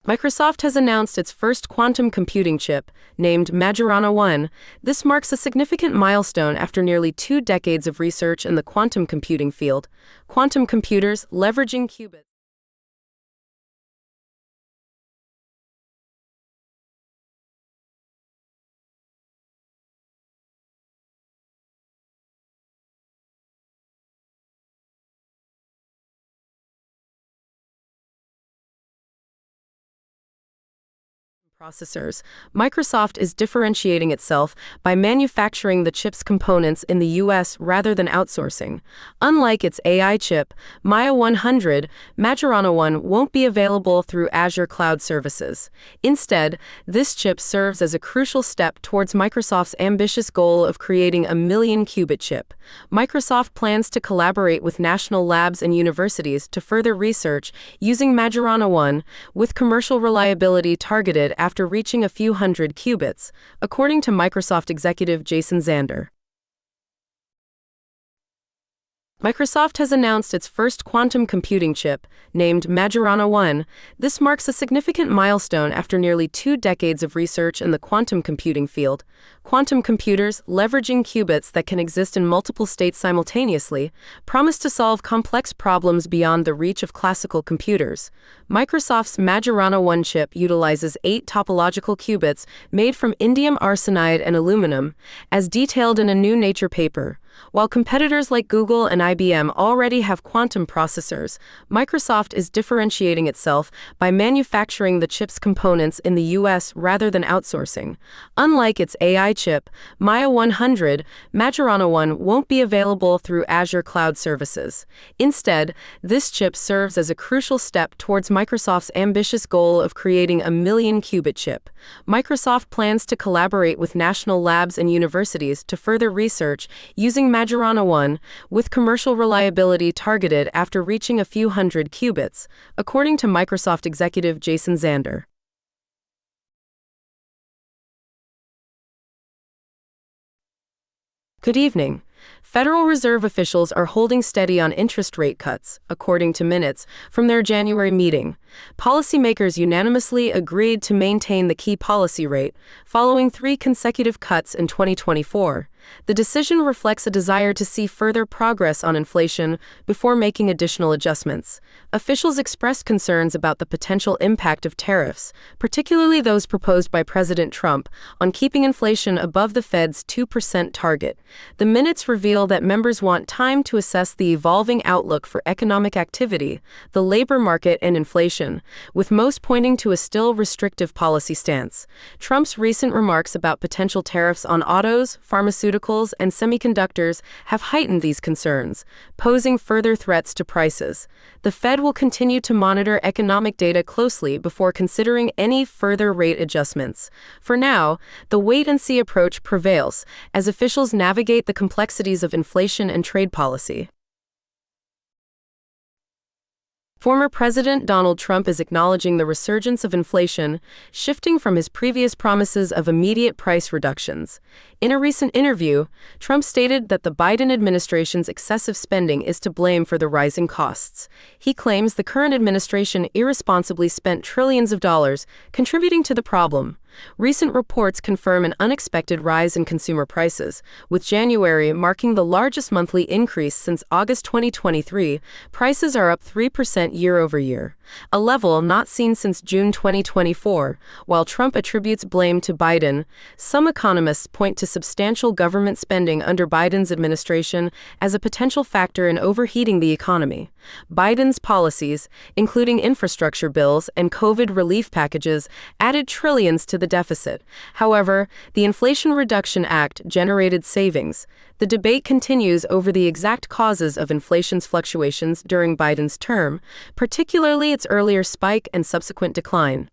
Microsoft has announced its first quantum computing chip, named Majorana 1. This marks a significant milestone after nearly 2 decades of research in the quantum computing field. Quantum computers leveraging qubits. Processors. Microsoft is differentiating itself by manufacturing the chip's components in the US rather than outsourcing. Unlike its AI chip, Maya 100, Majorana 1 won't be available through Azure Cloud Services. Instead, this chip serves as a crucial step towards Microsoft's ambitious goal of creating a million-qubit chip. Microsoft plans to collaborate with national labs and universities to further research using Majorana 1, with commercial reliability targeted after reaching a few hundred qubits, according to Microsoft executive Jason Zander. Microsoft has announced its first quantum computing chip, named Majorana 1. This marks a significant milestone after nearly 2 decades of research in the quantum computing field. Quantum computers, leveraging qubits that can exist in multiple states simultaneously, promise to solve complex problems beyond the reach of classical computers. Microsoft's Majorana 1 chip utilizes 8 topological qubits made from indium arsenide and aluminum, as detailed in a new Nature paper. While competitors like Google and IBM already have quantum processors, Microsoft is differentiating itself by manufacturing the chip's components in the US rather than outsourcing. Unlike its AI chip, Maya 100, Majorana 1 won't be available through Azure Cloud Services. Instead, this chip serves as a crucial step towards Microsoft's ambitious goal of creating a million-qubit chip. Microsoft plans to collaborate with national labs and universities to further research using Majorana 1, with commercial reliability targeted after reaching a few hundred qubits, according to Microsoft executive Jason Zander. Good evening. Federal Reserve officials are holding steady on interest rate cuts, according to minutes from their January meeting. Policymakers unanimously agreed to maintain the key policy rate, following 3 consecutive cuts in 2024. The decision reflects a desire to see further progress on inflation before making additional adjustments. Officials expressed concerns about the potential impact of tariffs, particularly those proposed by President Trump, on keeping inflation above the Fed's 2% target. The minutes reveal that members want time to assess the evolving outlook for economic activity, the labor market, and inflation, with most pointing to a still restrictive policy stance. Trump's recent remarks about potential tariffs on autos, pharmaceuticals, and semiconductors have heightened these concerns, posing further threats to prices. The Fed will continue to monitor economic data closely before considering any further rate adjustments. For now, the wait-and-see approach prevails as officials navigate the complexities of inflation and trade policy. Former President Donald Trump is acknowledging the resurgence of inflation, shifting from his previous promises of immediate price reductions. In a recent interview, Trump stated that the Biden administration's excessive spending is to blame for the rising costs. He claims the current administration irresponsibly spent trillions of dollars, contributing to the problem. Recent reports confirm an unexpected rise in consumer prices, with January marking the largest monthly increase since August 2023. Prices are up 3% year over year, a level not seen since June 2024. While Trump attributes blame to Biden, some economists point to substantial government spending under Biden's administration as a potential factor in overheating the economy. Biden's policies, including infrastructure bills and COVID relief packages, added trillions to the deficit. However, the Inflation Reduction Act generated savings. The debate continues over the exact causes of inflation's fluctuations during Biden's term, particularly its earlier spike and subsequent decline.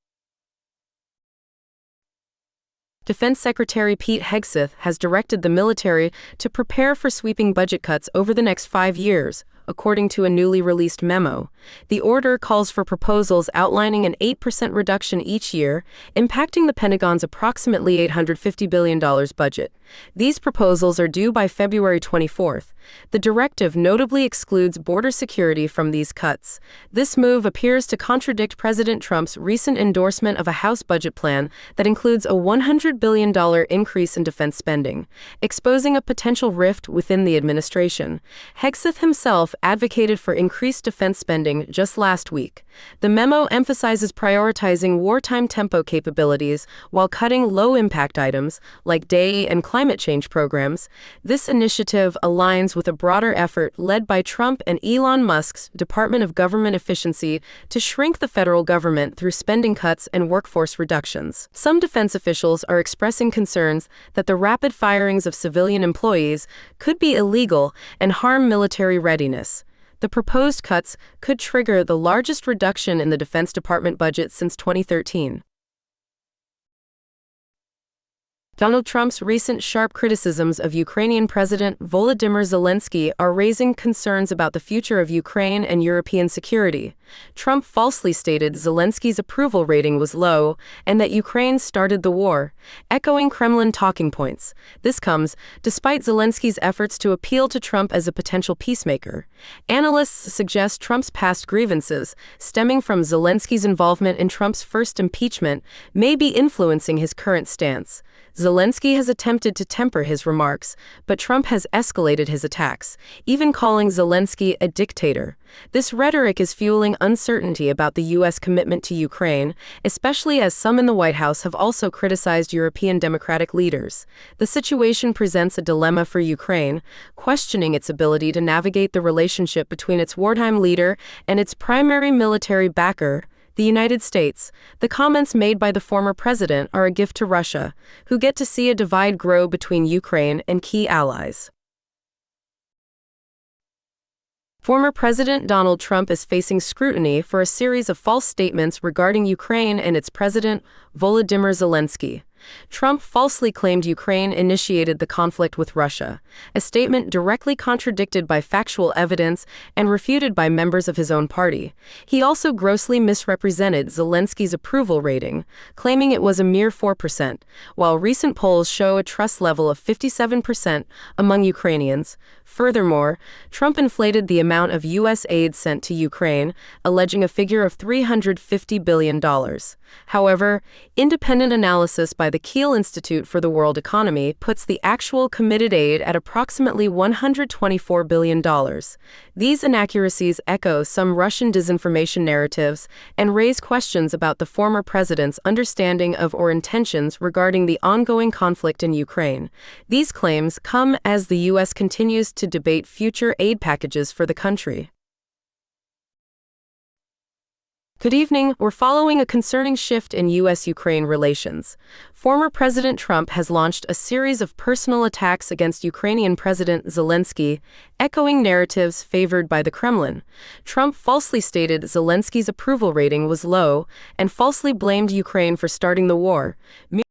Defense Secretary Pete Hegseth has directed the military to prepare for sweeping budget cuts over the next 5 years, according to a newly released memo. The order calls for proposals outlining an 8% reduction each year, impacting the Pentagon's approximately $850 billion budget. These proposals are due by February 24th. The directive notably excludes border security from these cuts. This move appears to contradict President Trump's recent endorsement of a House budget plan that includes a $100 billion increase in defense spending, exposing a potential rift within the administration. Hegseth himself advocated for increased defense spending just last week. The memo emphasizes prioritizing wartime tempo capabilities while cutting low-impact items like DAE and climate change programs. This initiative aligns with a broader effort led by Trump and Elon Musk's Department of Government Efficiency to shrink the federal government through spending cuts and workforce reductions. Some defense officials are expressing concerns that the rapid firings of civilian employees could be illegal and harm military readiness. The proposed cuts could trigger the largest reduction in the Defense Department budget since 2013. Donald Trump's recent sharp criticisms of Ukrainian President Volodymyr Zelensky are raising concerns about the future of Ukraine and European security. Trump falsely stated Zelensky's approval rating was low and that Ukraine started the war, echoing Kremlin talking points. This comes despite Zelensky's efforts to appeal to Trump as a potential peacemaker. Analysts suggest Trump's past grievances, stemming from Zelensky's involvement in Trump's first impeachment, may be influencing his current stance. Zelensky has attempted to temper his remarks, but Trump has escalated his attacks, even calling Zelensky a dictator. This rhetoric is fueling uncertainty about the U.S. commitment to Ukraine, especially as some in the White House have also criticized European democratic leaders. The situation presents a dilemma for Ukraine, questioning its ability to navigate the relationship between its wartime leader and its primary military backer, the United States. The comments made by the former president are a gift to Russia, who get to see a divide grow between Ukraine and key allies. Former President Donald Trump is facing scrutiny for a series of false statements regarding Ukraine and its president, Volodymyr Zelensky. Trump falsely claimed Ukraine initiated the conflict with Russia, a statement directly contradicted by factual evidence and refuted by members of his own party. He also grossly misrepresented Zelensky's approval rating, claiming it was a mere 4%, while recent polls show a trust level of 57% among Ukrainians. Furthermore, Trump inflated the amount of U.S. aid sent to Ukraine, alleging a figure of $350 billion. However, independent analysis by the Kiel Institute for the World Economy puts the actual committed aid at approximately $124 billion. These inaccuracies echo some Russian disinformation narratives and raise questions about the former president's understanding of or intentions regarding the ongoing conflict in Ukraine. These claims come as the U.S. continues to debate future aid packages for the country. Good evening. We're following a concerning shift in U.S.-Ukraine relations. Former President Trump has launched a series of personal attacks against Ukrainian President Zelensky, echoing narratives favored by the Kremlin. Trump falsely stated Zelensky's approval rating was low and falsely blamed Ukraine for starting the war.